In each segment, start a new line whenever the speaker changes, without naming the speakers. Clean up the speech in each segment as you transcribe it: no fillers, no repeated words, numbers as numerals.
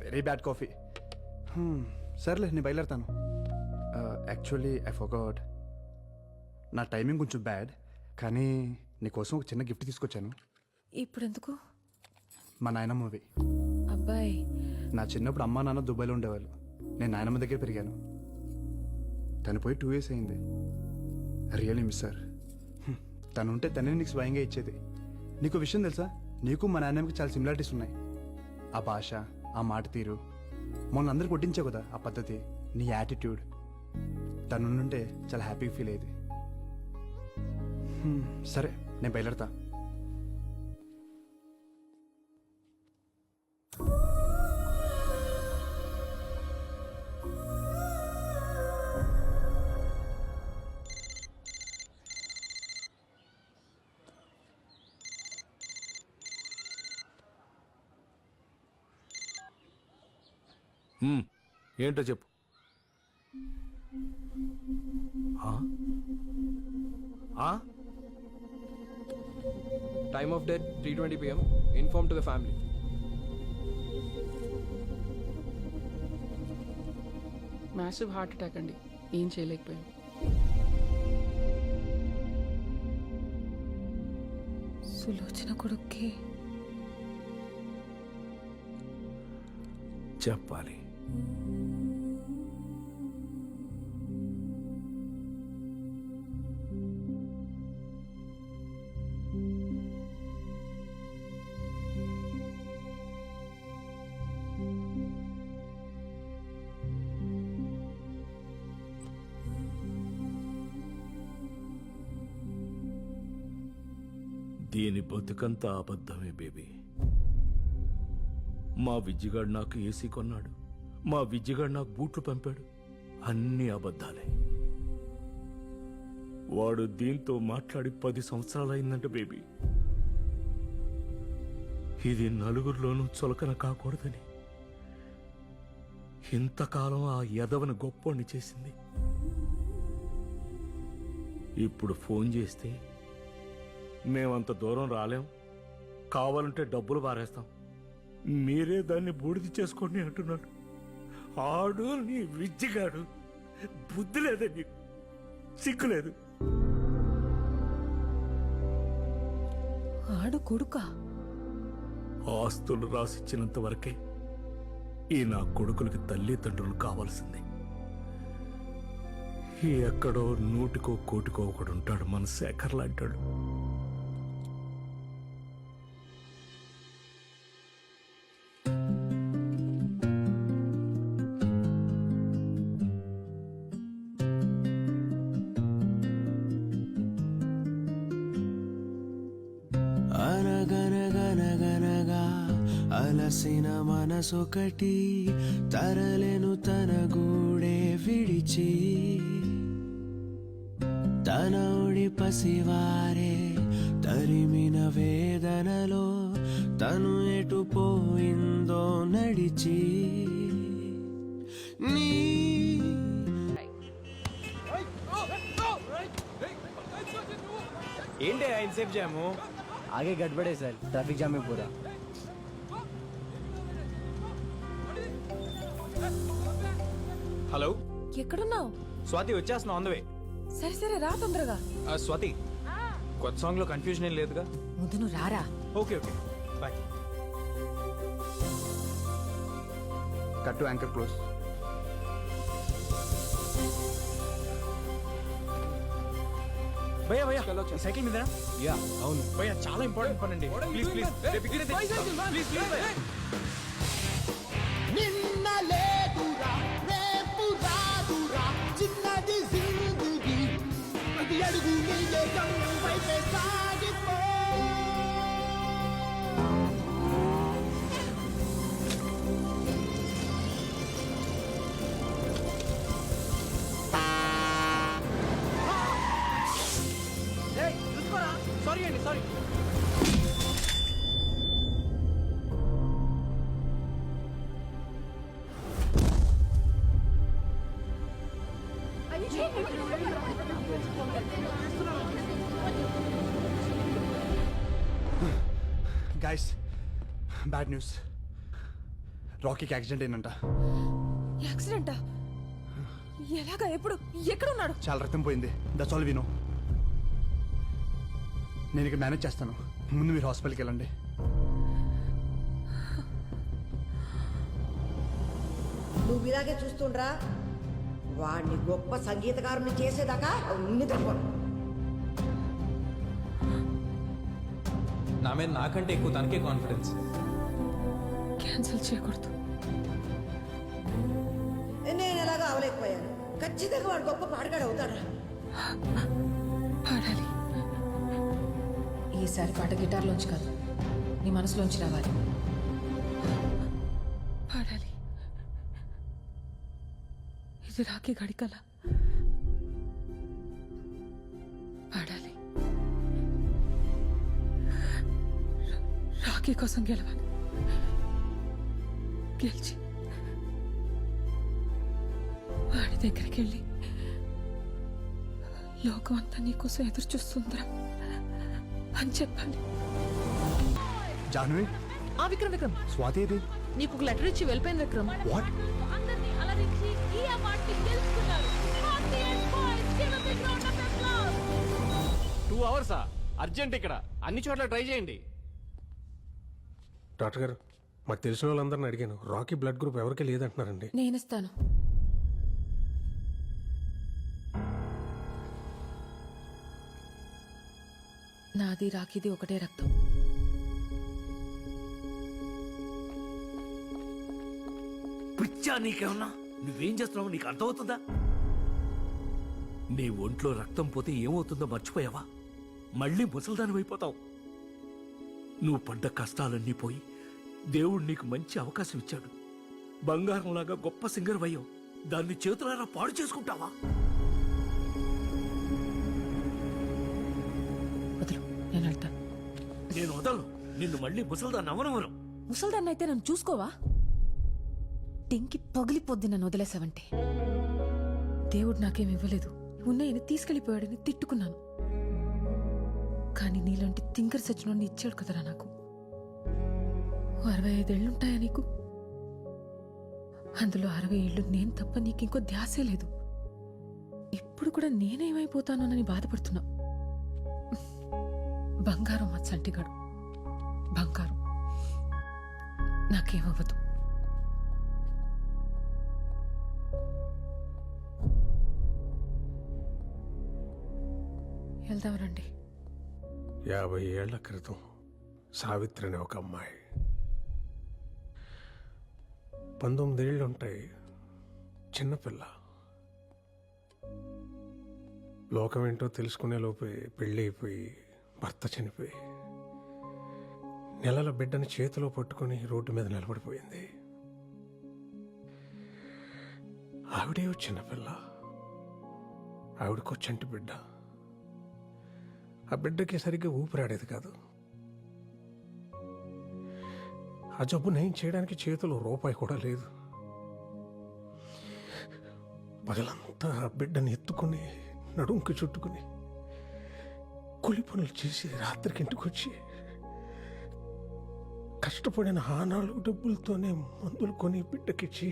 Very bad coffee. సర్లే నేను బయలుదేరుతాను. యాక్చువల్లీ ఐ ఫర్గాట్, నా టైమింగ్ కొంచెం బ్యాడ్, కానీ నీకోసం ఒక చిన్న గిఫ్ట్ తీసుకొచ్చాను.
ఇప్పుడు ఎందుకు?
మా నాయనమ్మవి.
అబ్బాయి,
నా చిన్నప్పుడు అమ్మా నాన్న దుబాయ్లో ఉండేవాళ్ళు. నేను నాయనమ్మ దగ్గర పెరిగాను. తను పోయి 2 years అయింది. Really miss sir. తను ఉంటే తనే నీకు స్వయంగా ఇచ్చేది. నీకు విషయం తెలుసా, నీకు మా నాన్నమ్మకి చాలా సిమిలారిటీస్ ఉన్నాయి. ఆ భాష, ఆ మాట తీరు, మొన్న అందరికి కొట్టించావు కదా ఆ పద్ధతి, నీ యాటిట్యూడ్. తను ఉంటే చాలా హ్యాపీగా ఫీల్ అయ్యేది. సరే నేను బయలుదేరతా.
ఏంటో చెప్పు.
Time of death 3:20 PM. Inform to the family.
Massive heart attack అండి, ఏం చేయలేకపోయాం.
సులోచన కొడుక్కి
చెప్పాలి. దీని బతుకంతా అబద్ధమే బేబీ. మా విజ్జిగాడు నాకు ఏసీ కొన్నాడు, మా విజ్జిగాడు నాకు బూట్లు పంపాడు, అన్నీ అబద్ధాలే. వాడు దీంతో మాట్లాడి 10 సంవత్సరాలైందంట బేబీ. ఇది నలుగురిలోనూ చులకన కాకూడదని ఇంతకాలం ఆ యదవని గొప్పోణ్ణి చేసింది. ఇప్పుడు ఫోన్ చేస్తే మేమంత దూరం రాలేం, కావాలంటే డబ్బులు పారేస్తాం, మీరే దాన్ని బూడిద చేసుకోండి అంటున్నాడు. ఆడు నీ విజ్జిగాడు. బుద్ధి లేదా నీకు? సిగ్గులేదు?
ఆడు కొడుకా?
ఆస్తులు రాసిచ్చినంత వరకే ఈ నా కొడుకులకి తల్లిదండ్రులు కావాల్సింది. ఎక్కడో 100కో 1,00,00,000 ఒకడు ఉంటాడు, మన శేఖర్ లాంటాడు.
అనగనగనగనగా అలసిన మనసొకటి తరలెను తన గూడే విడిచి, తనోడి పసివారే తరిమిన వేదనలో తను ఎటు పోయిందో నడిచి. నీ
ఏంటి ఇన్సేఫ్ జాము?
आगे गड़बड़े सर, ट्रैफिक जाम में पूरा.
హలో,
ఎక్కడున్నావు?
స్వాతి వచ్చేస్తున్నా, ఆన్ ద వే.
సరే సరే రా తొందరగా.
స్వాతి, కొత్త సాంగ్ లో కన్ఫ్యూజన్ ఏం లేదుగా?
ముందు నువ్వు రారా.
Okay okay, bye.
Cut to anchor close.
భయ్యా భయ్యా, సైకిల్ మీద?
या అవును
భయ్యా, చాలా ఇంపార్టెంట్ పని అండి. ప్లీజ్ ప్లీజ్ ప్లీజ్ ప్లీజ్ భయ్యా.
నిన్న లేదురా రేపు రాదురా చిన్నది జిందగీ, ఇది అడుగు నిజం వైపే సాగిపో.
సారీ అండి, సారీ.
Guys, bad news. రాకీకి యాక్సిడెంట్ అయిందంట.
యాక్సిడెంటా? ఎలాగా? ఎప్పుడు? ఎక్కడున్నాడు?
చాలా రక్తం పోయింది. That's all we know. నేను ఇక్కడ మేనేజ్ చేస్తాను. ముందు మీరు హాస్పిటల్కి వెళ్ళండి.
నువ్వు ఇలాగే చూస్తుండ్రా, వాడిని గొప్ప సంగీతకారుని చేసేదాకా నిద్రపోను.
నా మీద నాకంటే ఎక్కువ తనకే కాన్ఫిడెన్స్.
క్యాన్సిల్ చేయకూడదు.
నేను ఎలాగో అవలేకపోయాను. ఖచ్చితంగా వాడు గొప్ప పాడగాడు అవుతాడా?
పాడాలి. ఈసారి పాట గిటార్లోంచి కాదు, నీ మనసులోంచి రావాలి. పాడాలి. ఇది రాఖీ గడికల. పాడాలి. రాఖీ కోసం గెలవాలి. గెలిచి వాడి దగ్గరికి వెళ్ళి లోకం అంతా నీకోసం ఎదురు చూస్తుందిరా అని చెప్పాలి.
జాహ్నవి,
విక్రమ్ విక్రమ్,
స్వాతి ఇది.
నీకు ఒక లెటర్ ఇచ్చి వెళ్ళిపోయింది విక్రమ్.
వాట్?
అందరినీ అలరించి ఈ అవార్డుని గెలుచుకున్నారు. 48 points. Give a big round of applause.
2 hours urgent. ఇక్కడ అన్ని చోట్ల ట్రై చేయండి.
డాక్టర్ గారు, మాకు తెలిసిన వాళ్ళందరిని అడిగాను. రాకీ బ్లడ్ గ్రూప్ ఎవరికి లేదంటున్నారండి.
నేను ఇస్తాను. నాది రాఖీది ఒకటే రక్తం.
పిచ్చా నీకేమన్నా? నువ్వేం చేస్తున్నావు నీకు అర్థమవుతుందా? నీ ఒంట్లో రక్తం పోతే ఏమవుతుందో మర్చిపోయావా? మళ్ళీ ముసల్దాని అయిపోతావు. నువ్వు పడ్డ కష్టాలన్నీ పోయి దేవుడు నీకు మంచి అవకాశం ఇచ్చాడు. బంగారంలాగా గొప్ప సింగర్ అయ్యావు. దాన్ని చేతులారా పాడు చేసుకుంటావా?
వదులు, నేను వెళ్తాను.
నేను వదలను. నిన్ను మళ్ళీ ముసల్దాన్ని అవనవను.
ముసల్దాన్ని అయితే నన్ను చూసుకోవా? టెంకి పగిలిపోద్ది నన్ను వదిలేసావంటే. దేవుడు నాకేం ఇవ్వలేదు, ఉన్నాయని తీసుకెళ్లిపోయాడని తిట్టుకున్నాను. కానీ నీలాంటి థింకర్ సచ్చినోడిని ఇచ్చాడు కదరా నాకు. 65 ఏళ్ళుంటాయా నీకు? అందులో 60 ఏళ్ళు నేను తప్ప నీకింకో ధ్యాసే లేదు. ఇప్పుడు కూడా నేనేమైపోతానోనని బాధపడుతున్నా. బంగారం మా చంటిగాడు, బంగారం. నాకేమవ్వదు. వెళ్దాం రండి.
50 ఏళ్ల క్రితం సావిత్రి అనే ఒక అమ్మాయి, 19 ఏళ్ళు ఉంటాయి, చిన్నపిల్ల. లోకం ఏంటో తెలుసుకునే లోపే పెళ్ళి అయిపోయి భర్త చనిపోయి నెలల బిడ్డని చేతిలో పట్టుకుని రోడ్డు మీద నిలబడిపోయింది. ఆవిడే చిన్నపిల్ల, ఆవిడకో చంటి బిడ్డ. ఆ బిడ్డకి సరిగ్గా ఊపిరాడేది కాదు. ఆ జబ్బు నయం చేయడానికి చేతిలో రూపాయి కూడా లేదు. పగలంతా ఆ బిడ్డని ఎత్తుకుని నడుంకి చుట్టుకుని కూలి పనులు చేసి రాత్రికి ఇంటికి వచ్చి కష్టపడిన ఆనాళ్ళు డబ్బులతోనే మందులు కొని బిడ్డకిచ్చి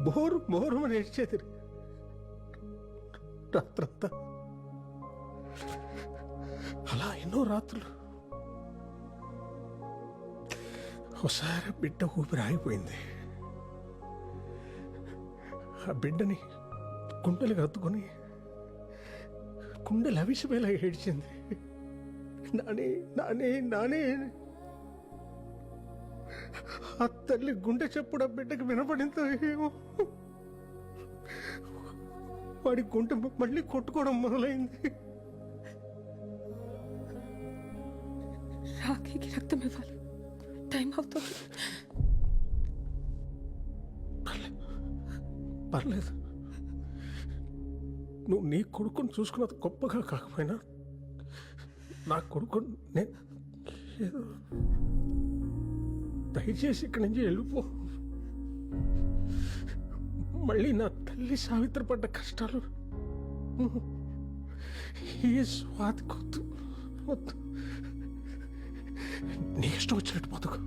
బోరు బోరు అని ఏడ్చేది రాత్రంతా. అలా ఎన్నో రాత్రులు. ఒకసారి బిడ్డ ఊపిరి ఆగిపోయింది. ఆ బిడ్డని గుండెలు కత్తుకొని గుండెలు అవిసిపోయేలా ఏడ్చింది. నాని నాని నాని. ఆ తల్లి గుండె చెప్పుడు ఆ బిడ్డకి వినపడిందో ఏమో. వాడి గుండె మళ్ళీ కొట్టుకోవడం మొదలైంది.
రాఖీకి రక్తం ఇవ్వాలి, టైం అవుతుంది.
పర్లేదు, నువ్వు నీ కొడుకుని చూసుకున్నది గొప్పగా కాకపోయినా నా కొడుకు నేను ఏదో దయచేసి ఇక్కడి నుంచి వెళ్ళిపో. మళ్ళీ నా తల్లి సావిత్రి పడ్డ కష్టాలు ఈ స్వాతి కొద్దు వద్దు. నీ ఇష్టం వచ్చినట్టు బతుకు.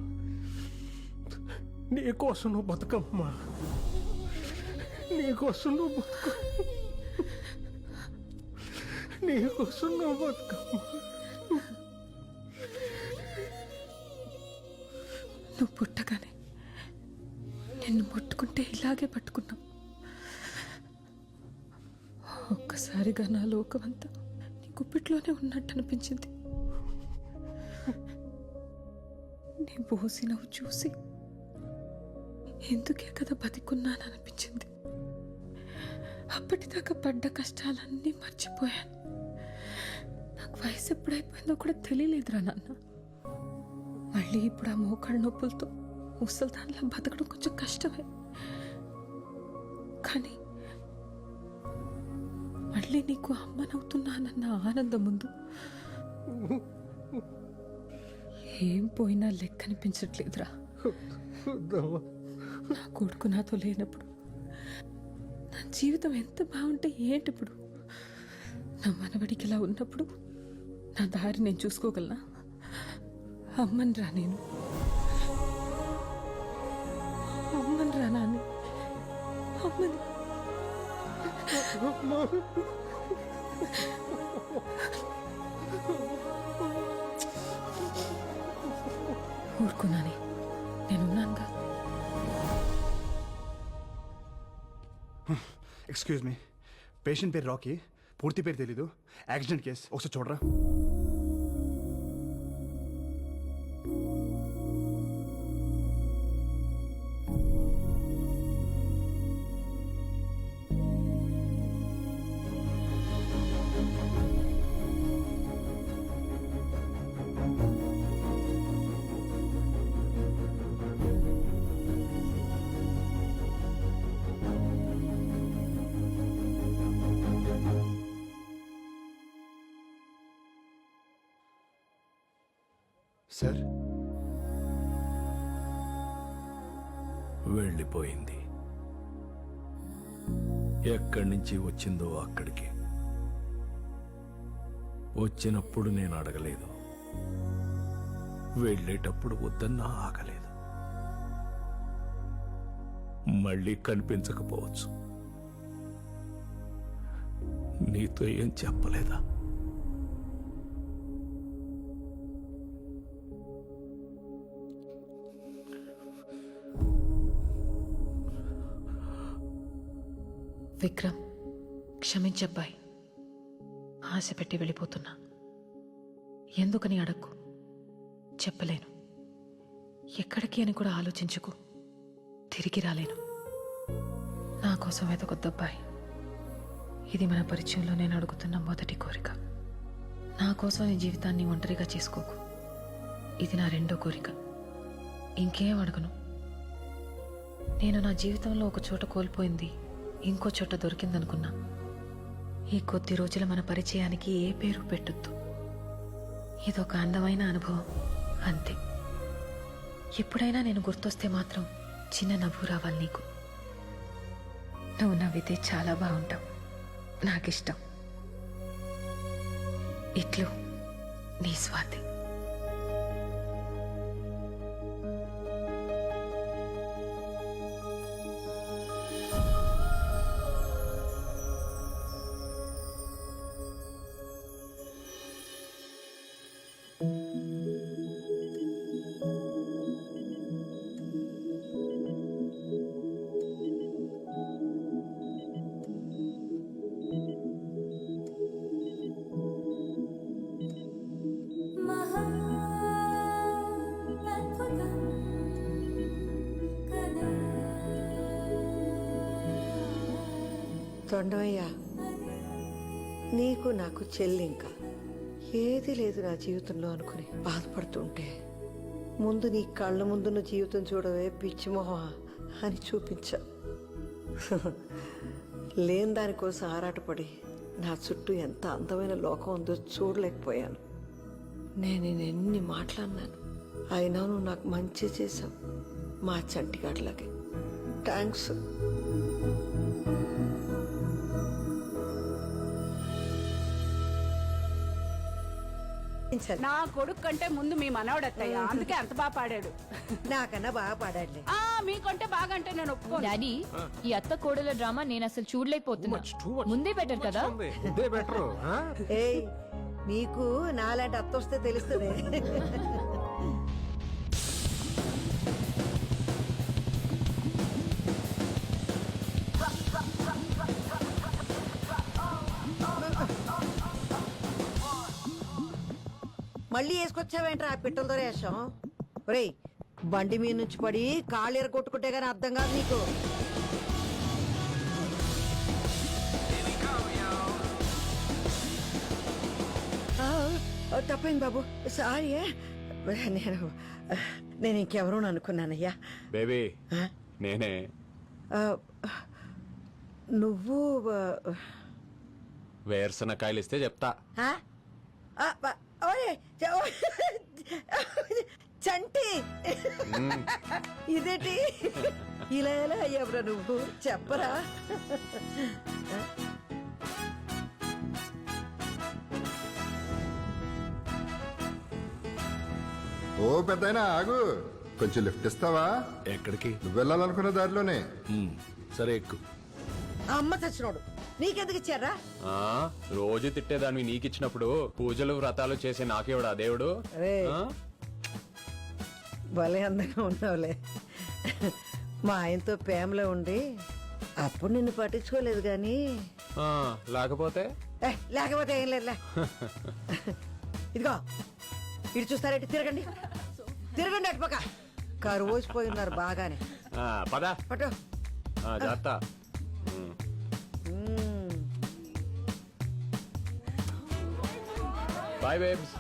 నీకోసం నువ్వు బతుకమ్మా, నీకోసం నువ్వు బతుకు, నీకోసం నువ్వు బతుకమ్మా.
నువ్వు పుట్టగానే నిన్ను ముట్టుకుంటే ఇలాగే పట్టుకున్నావు. ఒక్కసారిగా నా లోకమంతా నీ గుప్పిట్లోనే ఉన్నట్టు అనిపించింది. నీ బోసి నవ్వు చూసి ఎందుకే కదా బతికున్నాను అనిపించింది. అప్పటిదాకా పడ్డ కష్టాలన్నీ మర్చిపోయాను. నాకు వయసు ఎప్పుడైపోయిందో కూడా తెలియలేదురా నాన్న. మళ్ళీ ఇప్పుడు ఆ మోకాళ్ళ నొప్పులతో ముసల్దాన్లా బతకడం కొంచెం కష్టమే. కానీ మళ్ళీ నీకు అమ్మనవుతున్నానన్న ఆనందం ముందు ఏం పోయినా లెక్కనిపించట్లేదురా. నా కొడుకు నాతో లేనప్పుడు నా జీవితం ఎంత బాగుంటే ఏంటిప్పుడు? నా మనవడికి ఇలా ఉన్నప్పుడు నా దారి నేను చూసుకోగలనా? అమ్మని రా నేను, అమ్మని రా నాని, అమ్మని. ఊరుకున్నానే, నేనున్నానుగా.
ఎక్స్క్యూజ్ మీ, పేషెంట్ పేరు రాకీ, పూర్తి పేరు తెలీదు, యాక్సిడెంట్ కేసు, ఒకసారి చూడరా. సార్,
వెళ్ళిపోయింది. ఎక్కడి నుంచి వచ్చిందో అక్కడికి. వచ్చినప్పుడు నేను అడగలేదు, వెళ్ళేటప్పుడు వద్దన్నా ఆగలేదు. మళ్ళీ కనిపించకపోవచ్చు. నీతో ఏం చెప్పలేదా?
విక్రమ్, క్షమించబ్బాయి. ఆశ పెట్టి వెళ్ళిపోతున్నా. ఎందుకని అడక్కు, చెప్పలేను. ఎక్కడికి అని కూడా ఆలోచించుకు. తిరిగి రాలేను. నా కోసం వెతకొద్దబ్బాయి. ఇది మన పరిచయంలో నేను అడుగుతున్న మొదటి కోరిక. నా కోసం నీ జీవితాన్ని ఒంటరిగా చేసుకోకు. ఇది నా రెండో కోరిక. ఇంకేం అడగను. నేను నా జీవితంలో ఒక చోట కోల్పోయింది ఇంకో చోట దొరికిందనుకున్నా. ఈ కొద్ది రోజుల మన పరిచయానికి ఏ పేరు పెట్టొద్దు. ఇదొక అందమైన అనుభవం అంతే. ఎప్పుడైనా నేను గుర్తొస్తే మాత్రం చిన్న నవ్వు రావాలి నీకు. నువ్వు నవ్వితే చాలా బాగుంటావు. నాకిష్టం. ఇట్లు నీ స్వాతి.
తొండమయ్య, నీకు నాకు చెల్లింకా ఏది లేదు నా జీవితంలో అనుకుని బాధపడుతుంటే ముందు నీ కళ్ళ ముందున్న జీవితం చూడవే పిచ్చిమోహ అని చూపించా. లేని దానికోసం ఆరాటపడి నా చుట్టూ ఎంత అందమైన లోకం ఉందో చూడలేకపోయాను. నేను ఎన్ని మాట్లాడినాను, అయినా నువ్వు నాకు మంచి చేసావు. మా చంటిగాడిలాగే. థ్యాంక్స్. వాయించాలి.
నా కొడుకు కంటే ముందు మీ మనవడత్తయ్యా, అందుకే అంత బాగా పాడాడు.
నాకన్నా బాగా పాడాడులే.
ఆ మీకంటే బాగా అంటే నేను ఒప్పుకోను.
డాడీ ఈ అత్త కోడల డ్రామా నేను అసలు చూడలేకపోతున్నా. ముందే బెటర్ కదా.
ఇదే బెటర్.
ఏయ్ నీకు నాలాంటి అత్త వస్తే తెలుస్తుంది. మళ్ళీ వేసుకొచ్చావేంట్రా ఆ పిట్టలతో వేషం? ఒరేయ్ బండి మీద నుంచి పడి కాళ్ళు ఎరగొట్టుకుంటే గానీ అర్థం కాదు నీకు. తప్పైంది బాబు, సారీ. నేను ఇంకెవరూ అనుకున్నానయ్యా.
బేబీ నేనే.
నువ్వు
వేరుశనక్కాయలు ఇస్తే చెప్తా.
చంటి, ఇదేంటి ఇలా ఎలా అయ్యావురా నువ్వు? చెప్పరా.
ఓ పెద్దయినా ఆగు, కొంచెం లిఫ్ట్ ఇస్తావా?
ఎక్కడికి?
నువ్వు వెళ్ళాలనుకున్న దారిలోనే.
సరే ఎక్కు.
అమ్మ చచ్చినోడు నీకెందుకు ఇచ్చారా?
రోజు తిట్టేదాన్ని నీకిచ్చినప్పుడు పూజలు వ్రతాలు చేసే నాకేవాడు ఆ దేవుడు?
భలే అందంగా ఉన్నావులే. మా ఆయనతో ప్రేమలో ఉండి అప్పుడు నిన్ను పట్టించుకోలేదు గాని
లేకపోతే
లేకపోతే ఏం లేదులే. ఇదిగో ఇటు చూస్తారేంటి? తిరగండి తిరగండి అటుపక్క. కరువోసిపోయి ఉన్నారు బాగానే.
పదా
పట్టు.
జాగ్రత్త. Bye babes.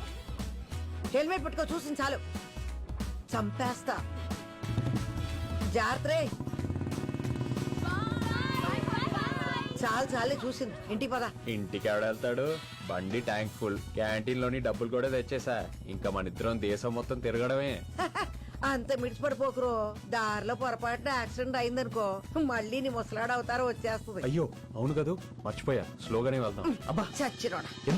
హెల్మెట్ పెట్టుకో, చూసింది చాలు, చంపేస్తా. జాగ్రత్త రే. చాలు చాలే చూసింది, ఇంటికి పదా.
ఇంటికి ఎవడ వెళ్తాడు? బండి ట్యాంక్ ఫుల్, క్యాంటీన్ లోని డబ్బులు కూడా తెచ్చేసా. ఇంకా మన ఇద్దరం దేశం మొత్తం తిరగడమే.
అంత మిడిచిపడిపోకురో. దారిలో పొరపాటున యాక్సిడెంట్ అయిందనుకో మళ్ళీ నీ ముసలాడు అవుతారో వచ్చేస్తుంది.
అయ్యో అవును కదా, మర్చిపోయా. స్లోగానే వెళ్దాం.
చచ్చినోడా.